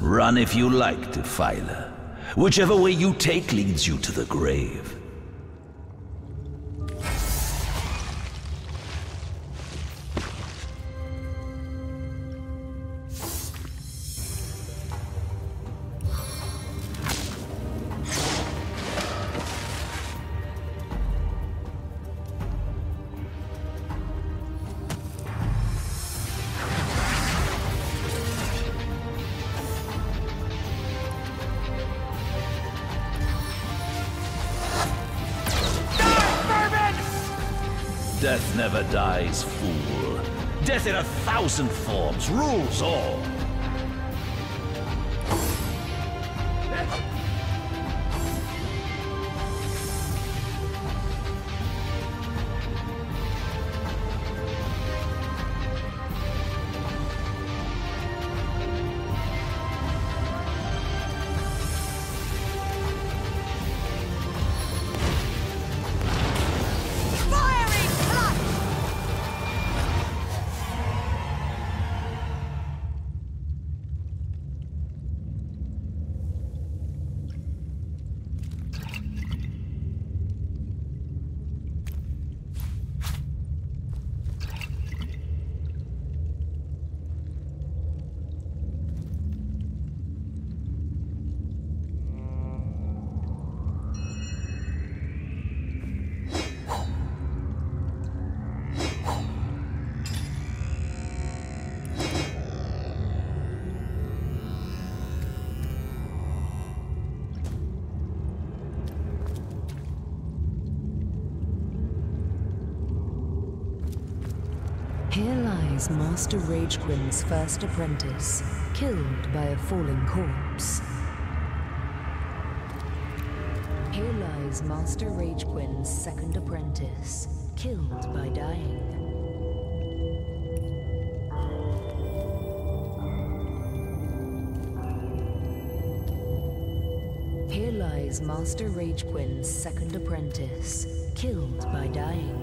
Run if you like, Defiler. Whichever way you take leads you to the grave. Death never dies, fool. Death in 1,000 forms rules all. Here lies Master Ragequin's first apprentice, killed by a falling corpse. Here lies Master Ragequin's second apprentice, killed by dying. Here lies Master Ragequin's second apprentice, killed by dying.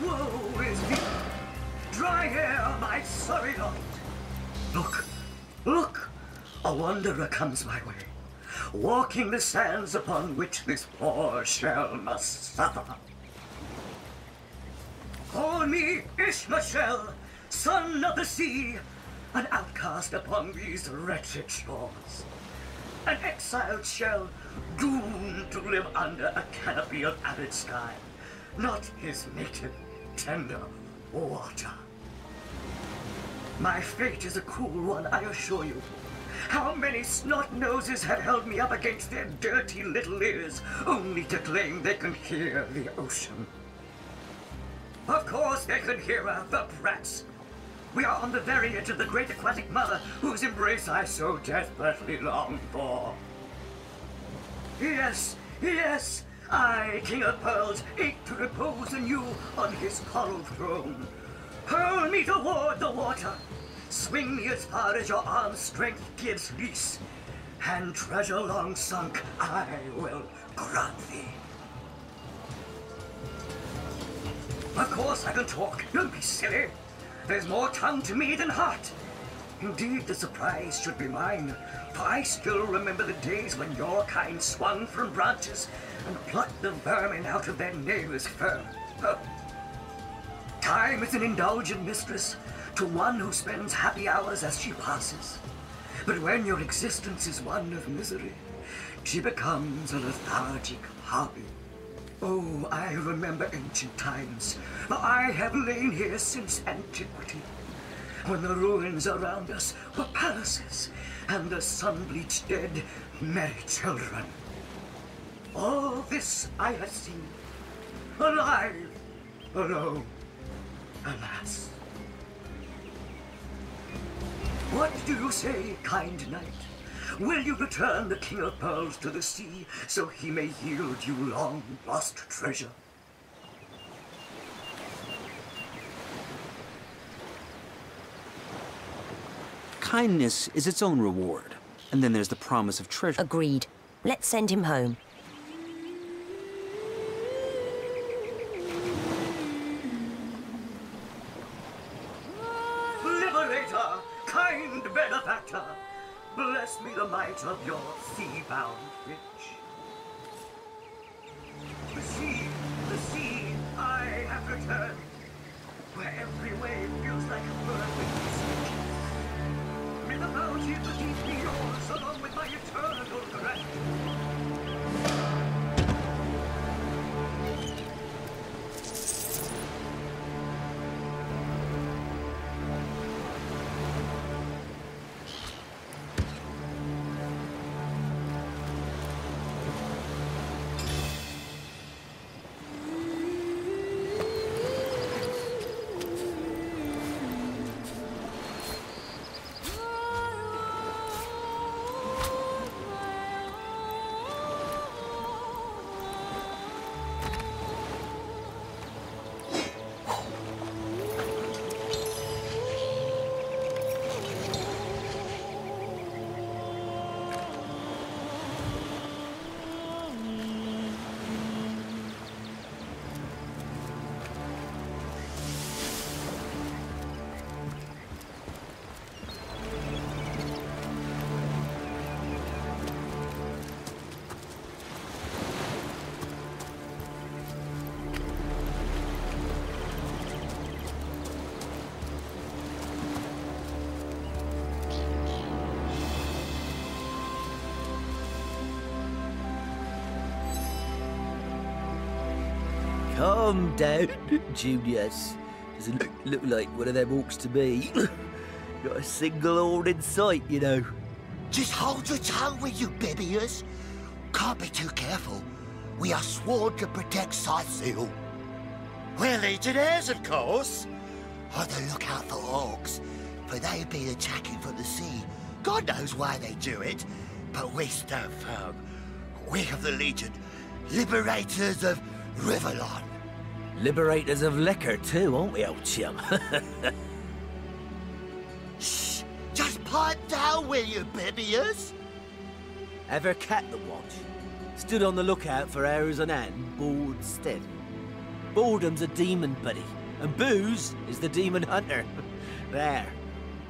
Woe is me! Dry hair, my sorry lot! Look, look! A wanderer comes my way, walking the sands upon which this poor shell must suffer. Call me Ishmael, son of the sea, an outcast upon these wretched shores. An exiled shell, doomed to live under a canopy of arid sky, not his native, tender water. My fate is a cruel one, I assure you. How many snot-noses have held me up against their dirty little ears, only to claim they can hear the ocean? Of course they can hear her, the brats. We are on the very edge of the great aquatic mother, whose embrace I so desperately long for. Yes, yes, I, King of Pearls, ache to repose anew on his coral throne. Hurl me toward the water. Swing me as far as your arm's strength gives lease. And treasure long sunk I will grant thee. Of course I can talk, don't be silly. There's more tongue to me than heart. Indeed, the surprise should be mine, for I still remember the days when your kind swung from branches and plucked the vermin out of their neighbor's fur. Oh. Time is an indulgent mistress to one who spends happy hours as she passes. But when your existence is one of misery, she becomes a lethargic hobby. Oh, I remember ancient times, for I have lain here since antiquity, when the ruins around us were palaces, and the sun-bleached dead merry children. All this I have seen, alive, alone, alas. What do you say, kind knight? Will you return the King of Pearls to the sea, so he may yield you long-lost treasure? Kindness is its own reward, and then there's the promise of treasure. Agreed. Let's send him home. Liberator, kind benefactor, bless me the might of your sea-bound witch. The sea, I have returned, where every wave feels like a bird with stitches. May the bounty of the deep be yours, along with my eternal gratitude. Calm down, Junius. Doesn't look like one of them orcs to me. Not a single horn in sight, you know. Just hold your tongue, will you, Bibius? Can't be too careful. We are sworn to protect Cyseal. We're legionnaires, of course. On the lookout for orcs, for they've been attacking from the sea. God knows why they do it, but we stand firm. We of the Legion, liberators of Riverlon. Liberators of liquor too, aren't we, old chum? Shh! Just pipe down, will you, Bibius? Ever cat the watch? Stood on the lookout for hours on end, bored stiff. Boredom's a demon, buddy, and booze is the demon hunter. There.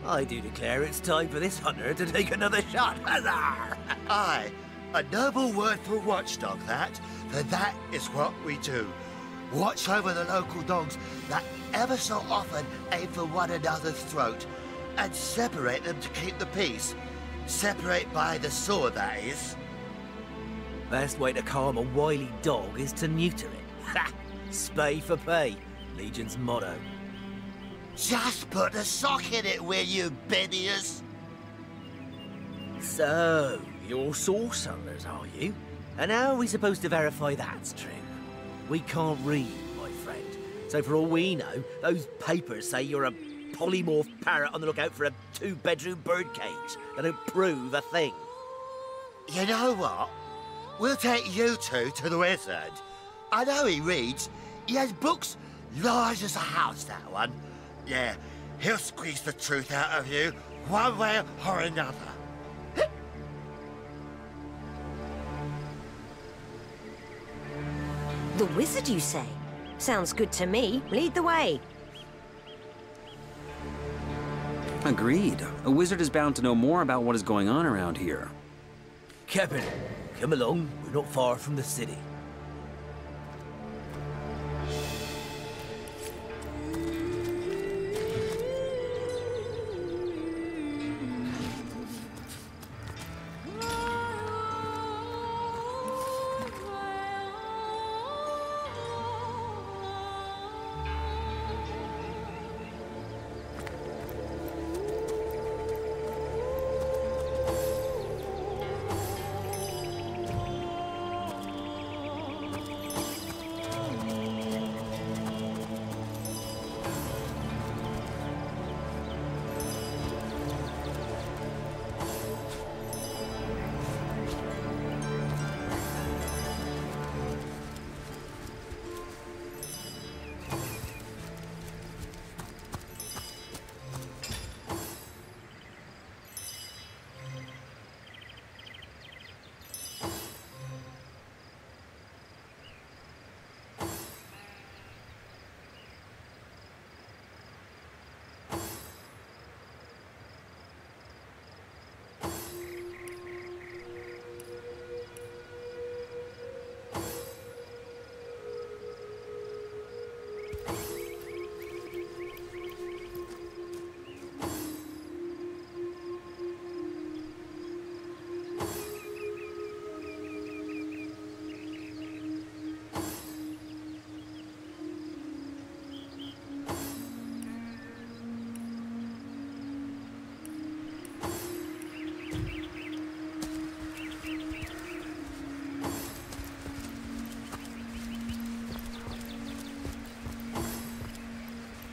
I do declare it's time for this hunter to take another shot. Huzzah! Aye, a noble word for watchdog, that, for that is what we do. Watch over the local dogs that ever so often aim for one another's throat, and separate them to keep the peace. Separate by the sword, that is. Best way to calm a wily dog is to neuter it. Ha! Spay for pay, Legion's motto. Just put a sock in it, will you, Bibius? So, you're source hunters, are you? And how are we supposed to verify that's true? We can't read, my friend. So for all we know, those papers say you're a polymorph parrot on the lookout for a 2-bedroom birdcage. They don't prove a thing. You know what? We'll take you two to the wizard. I know he reads. He has books large as a house, that one. Yeah, he'll squeeze the truth out of you, one way or another. The wizard, you say? Sounds good to me. Lead the way. Agreed. A wizard is bound to know more about what is going on around here. Captain, come along. We're not far from the city.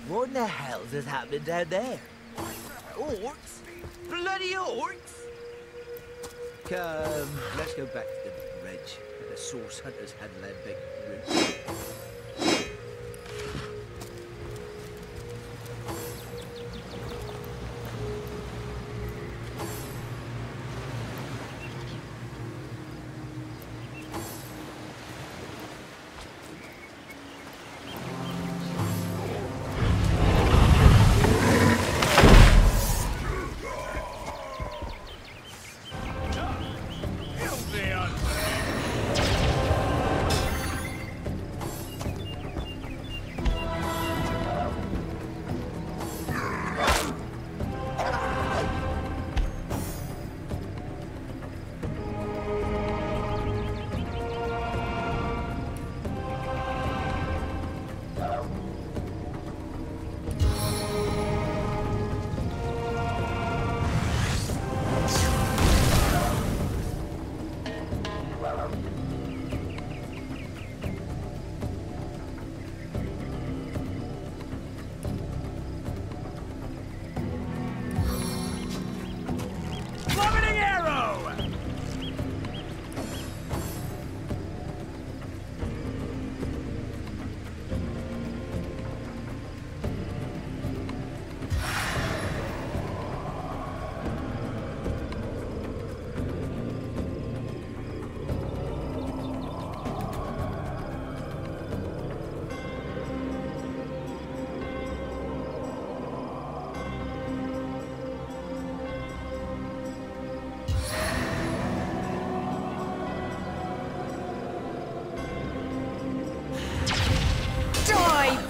What in the hell's is happening down there? Orcs? Bloody orcs? Come, let's go back to the bridge. The source hunters handle that big route.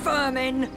Vermin!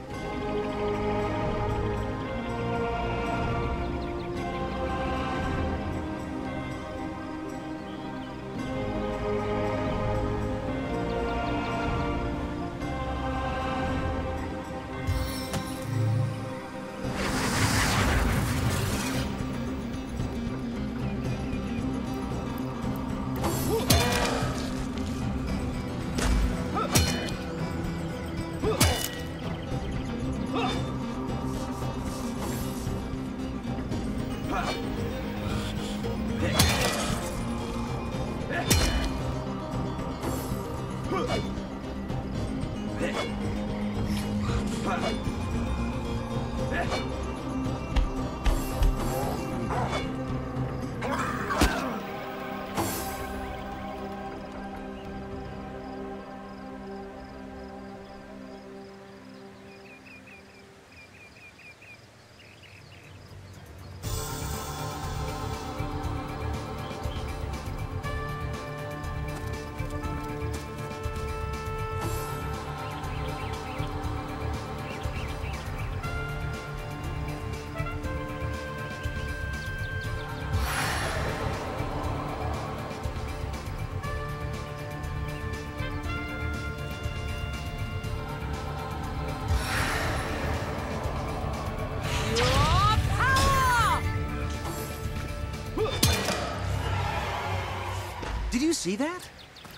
Did you see that?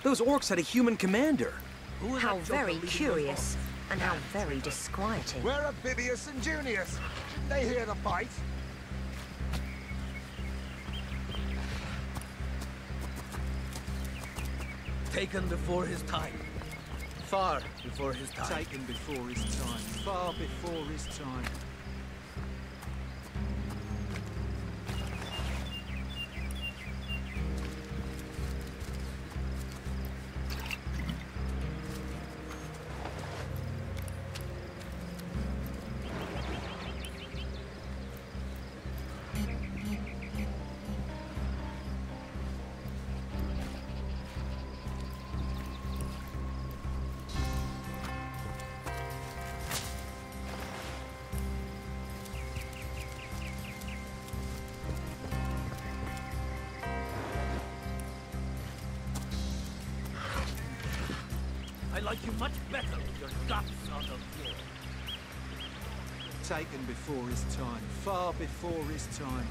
Those orcs had a human commander. How very curious, and how very disquieting. Where are Bibius and Junius? They hear the fight. Taken before his time. Far before his time. Taken before his time. Far before his time. I like you much better with your guts on the floor. Taken before his time. Far before his time.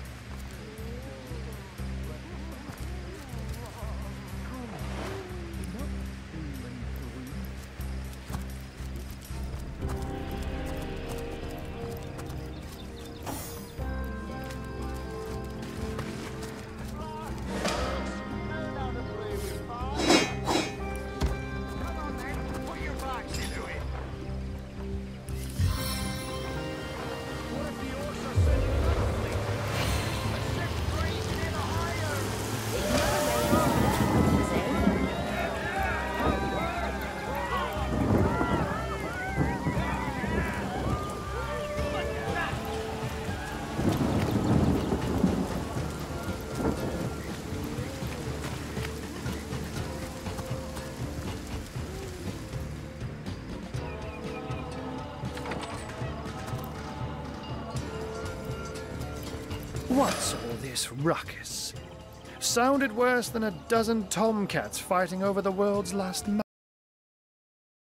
What's all this ruckus? Sounded worse than a dozen tomcats fighting over the world's last